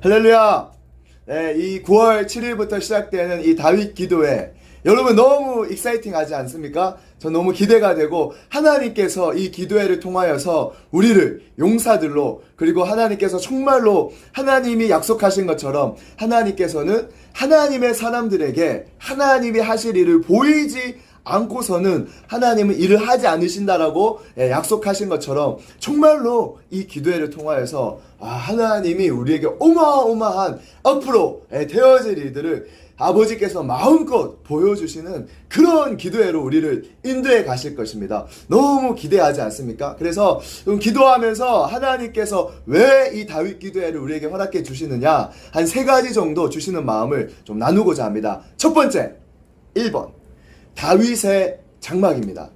할렐루야! 네, 이 9월 7일부터 시작되는 이 다윗 기도회, 여러분 너무 익사이팅하지 않습니까? 저 너무 기대가 되고, 하나님께서 이 기도회를 통하여서 우리를 용사들로, 그리고 하나님께서 정말로 하나님이 약속하신 것처럼 하나님께서는 하나님의 사람들에게 하나님이 하실 일을 보이지 않고서는 하나님은 일을 하지 않으신다라고 약속하신 것처럼 정말로 이 기도회를 통하여서 하나님이 우리에게 어마어마한 앞으로 되어질 일들을 아버지께서 마음껏 보여주시는 그런 기도회로 우리를 인도해 가실 것입니다. 너무 기대하지 않습니까? 그래서 기도하면서 하나님께서 왜 이 다윗 기도회를 우리에게 허락해 주시느냐, 한 3가지 정도 주시는 마음을 좀 나누고자 합니다. 첫 번째, 1번 다윗의 장막입니다.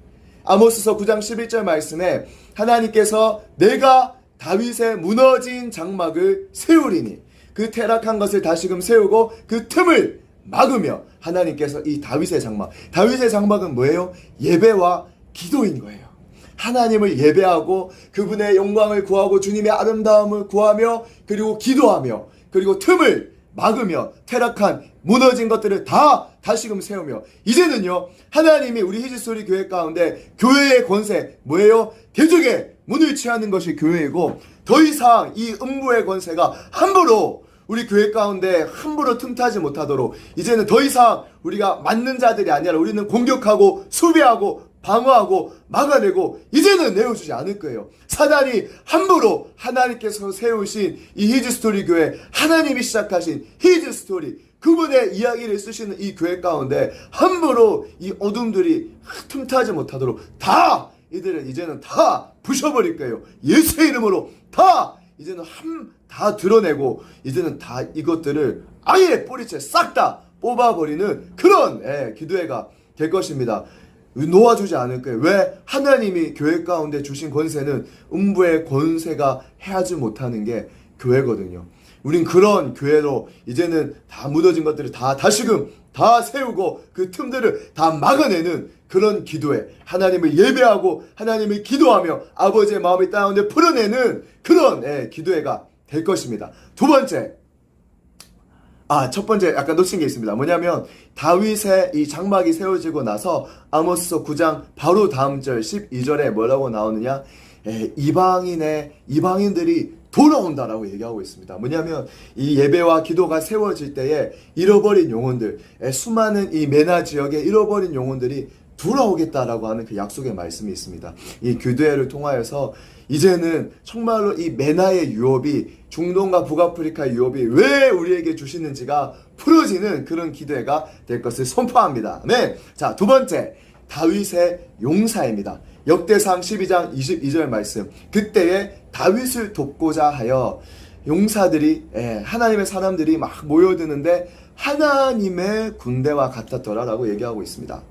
아모스서 9장 11절 말씀에 하나님께서 내가 다윗의 무너진 장막을 세우리니 그 퇴락한 것을 다시금 세우고 그 틈을 막으며, 하나님께서 이 다윗의 장막은 뭐예요? 예배와 기도인 거예요. 하나님을 예배하고 그분의 영광을 구하고 주님의 아름다움을 구하며, 그리고 기도하며, 그리고 틈을 막으며 퇴락한 무너진 것들을 다 다시금 세우며, 이제는요 하나님이 우리 히즈스토리 교회 가운데 교회의 권세 뭐예요? 대적의 문을 취하는 것이 교회이고, 더 이상 이 음부의 권세가 함부로 우리 교회 가운데 함부로 틈타지 못하도록, 이제는 더 이상 우리가 맞는 자들이 아니라 우리는 공격하고 수비하고 방어하고 막아내고 이제는 내어주지 않을 거예요. 사단이 함부로 하나님께서 세우신 이 히즈스토리 교회, 하나님이 시작하신 히즈스토리, 그분의 이야기를 쓰시는 이 교회 가운데 함부로 이 어둠들이 틈타지 못하도록 다 이들은 이제는 다 부셔버릴 거예요. 예수의 이름으로 다 이제는 다 드러내고, 이제는 다 이것들을 아예 뿌리채 싹 다 뽑아버리는 그런 기도회가 될 것입니다. 놓아주지 않을 거예요. 왜? 하나님이 교회 가운데 주신 권세는 음부의 권세가 해하지 못하는 게 교회거든요. 우린 그런 교회로 이제는 다 무너진 것들을 다 다시금 다 세우고 그 틈들을 다 막아내는 그런 기도회, 하나님을 예배하고 하나님을 기도하며 아버지의 마음이 땅 가운데 풀어내는 그런 기도회가 될 것입니다. 두 번째, 첫 번째 약간 놓친 게 있습니다. 뭐냐면 다윗의 이 장막이 세워지고 나서 아모스서 9장 바로 다음 절 12절에 뭐라고 나오느냐, 이방인들이 돌아온다라고 얘기하고 있습니다. 뭐냐면 이 예배와 기도가 세워질 때에 잃어버린 영혼들, 수많은 이 메나 지역에 잃어버린 영혼들이 돌아오겠다라고 하는 그 약속의 말씀이 있습니다. 이 기도회를 통하여서 이제는 정말로 이 메나의 유업이, 중동과 북아프리카의 유업이 왜 우리에게 주시는지가 풀어지는 그런 기도회가 될 것을 선포합니다. 네, 자, 두 번째, 다윗의 용사입니다. 역대상 12장 22절 말씀, 그때에 다윗을 돕고자 하여 용사들이, 하나님의 사람들이 막 모여드는데 하나님의 군대와 같았더라라고 얘기하고 있습니다.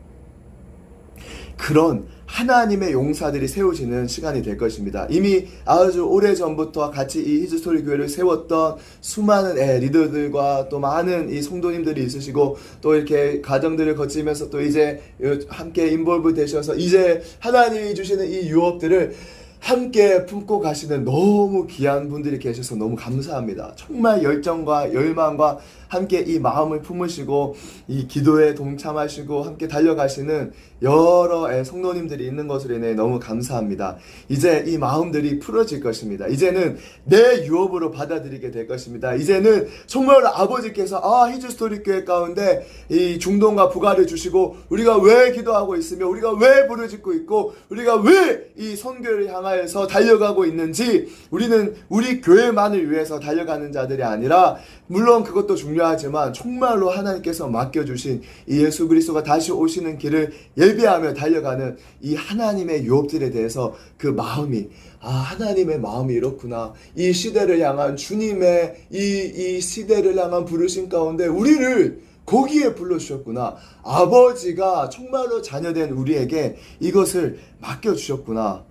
그런 하나님의 용사들이 세워지는 시간이 될 것입니다. 이미 아주 오래전부터 같이 이 히즈스토리 교회를 세웠던 수많은 리더들과 또 많은 이 성도님들이 있으시고, 또 이렇게 과정들을 거치면서 또 이제 함께 인볼브 되셔서 이제 하나님이 주시는 이 유업들을 함께 품고 가시는 너무 귀한 분들이 계셔서 너무 감사합니다. 정말 열정과 열망과 함께 이 마음을 품으시고 이 기도에 동참하시고 함께 달려가시는 여러 성도님들이 있는 것으로 인해 너무 감사합니다. 이제 이 마음들이 풀어질 것입니다. 이제는 내 유업으로 받아들이게 될 것입니다. 이제는 정말 아버지께서 히즈스토리 교회 가운데 이 중동과 북아를 주시고 우리가 왜 기도하고 있으며 우리가 왜 부르짖고 있고 우리가 왜 이 선교를 향하여서 달려가고 있는지, 우리는 우리 교회만을 위해서 달려가는 자들이 아니라, 물론 그것도 중요하지만 정말로 하나님께서 맡겨주신 이 예수 그리스도가 다시 오시는 길을 예비하며 달려가는 이 하나님의 유업들에 대해서 그 마음이, 하나님의 마음이 이렇구나, 이 시대를 향한 주님의 이 시대를 향한 부르심 가운데 우리를 거기에 불러주셨구나, 아버지가 정말로 자녀된 우리에게 이것을 맡겨주셨구나,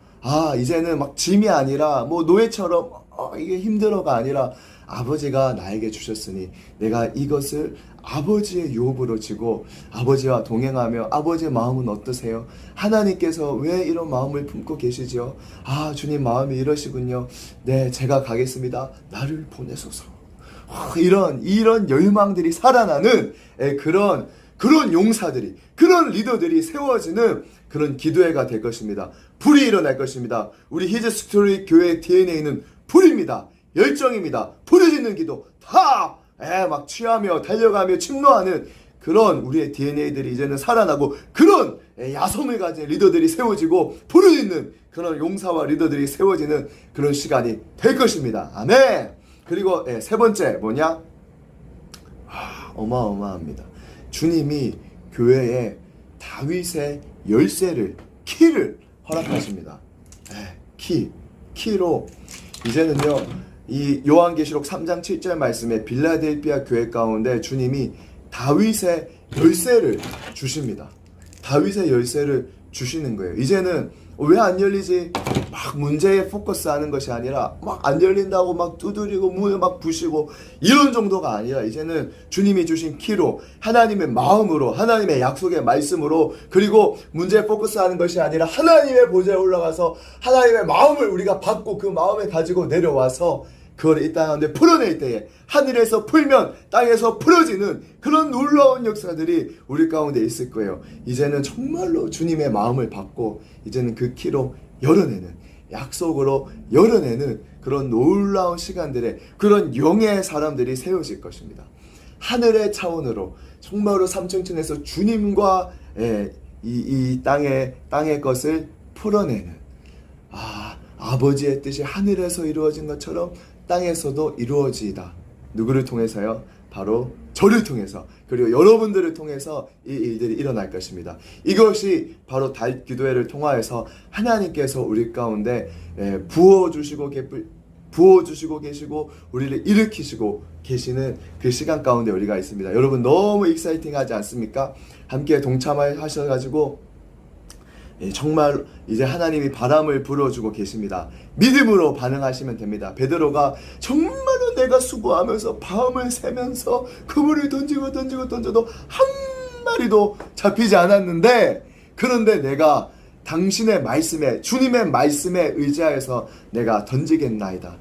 이제는 막 짐이 아니라 뭐 노예처럼 이게 힘들어가 아니라 아버지가 나에게 주셨으니 내가 이것을 아버지의 유업으로 지고 아버지와 동행하며, 아버지의 마음은 어떠세요? 하나님께서 왜 이런 마음을 품고 계시지요? 주님 마음이 이러시군요. 네, 제가 가겠습니다. 나를 보내소서. 이런 열망들이 살아나는 그런 용사들이, 그런 리더들이 세워지는 그런 기도회가 될 것입니다. 불이 일어날 것입니다. 우리 히즈스토리 교회 DNA는 불입니다. 열정입니다. 불을 짓는 기도, 다 막 취하며 달려가며 침노하는 그런 우리의 DNA들이 이제는 살아나고, 그런 야성을 가진 리더들이 세워지고, 불을 짓는 그런 용사와 리더들이 세워지는 그런 시간이 될 것입니다. 아멘. 그리고 세 번째 뭐냐? 어마어마합니다. 주님이 교회에 다윗의 열쇠를, 키를 허락하십니다. 키로 이제는요, 이 요한계시록 3장 7절 말씀에 빌라델피아 교회 가운데 주님이 다윗의 열쇠를 주십니다. 다윗의 열쇠를 주시는 거예요. 이제는 왜 안 열리지? 막 문제에 포커스하는 것이 아니라 막 안 열린다고 막 두드리고 문을 막 부시고 이런 정도가 아니라, 이제는 주님이 주신 키로, 하나님의 마음으로, 하나님의 약속의 말씀으로, 그리고 문제에 포커스하는 것이 아니라 하나님의 보좌에 올라가서 하나님의 마음을 우리가 받고 그 마음을 가지고 내려와서 그걸 이 땅 가운데 풀어낼 때에 하늘에서 풀면 땅에서 풀어지는 그런 놀라운 역사들이 우리 가운데 있을 거예요. 이제는 정말로 주님의 마음을 받고 이제는 그 키로 열어내는, 약속으로 열어내는 그런 놀라운 시간들에 그런 영의 사람들이 세워질 것입니다. 하늘의 차원으로 정말로 삼층층에서 주님과 이 땅의 것을 풀어내는, 아버지의 뜻이 하늘에서 이루어진 것처럼 땅에서도 이루어지이다. 누구를 통해서요? 바로 저를 통해서, 그리고 여러분들을 통해서 이 일들이 일어날 것입니다. 이것이 바로 다윗 기도회를 통하여서 하나님께서 우리 가운데 부어주시고 계시고 우리를 일으키시고 계시는 그 시간 가운데 우리가 있습니다. 여러분 너무 익사이팅하지 않습니까? 함께 동참하셔가지고 정말 이제 하나님이 바람을 불어주고 계십니다. 믿음으로 반응하시면 됩니다. 베드로가 정말로 내가 수고하면서 밤을 새면서 그물을 던져도 한 마리도 잡히지 않았는데, 그런데 내가 당신의 말씀에, 주님의 말씀에 의지하여서 내가 던지겠나이다.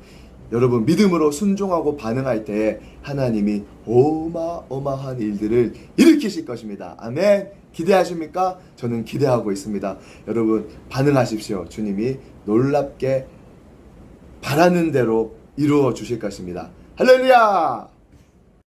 여러분 믿음으로 순종하고 반응할 때에 하나님이 어마어마한 일들을 일으키실 것입니다. 아멘. 기대하십니까? 저는 기대하고 있습니다. 여러분 반응하십시오. 주님이 놀랍게 바라는 대로 이루어 주실 것입니다. 할렐루야!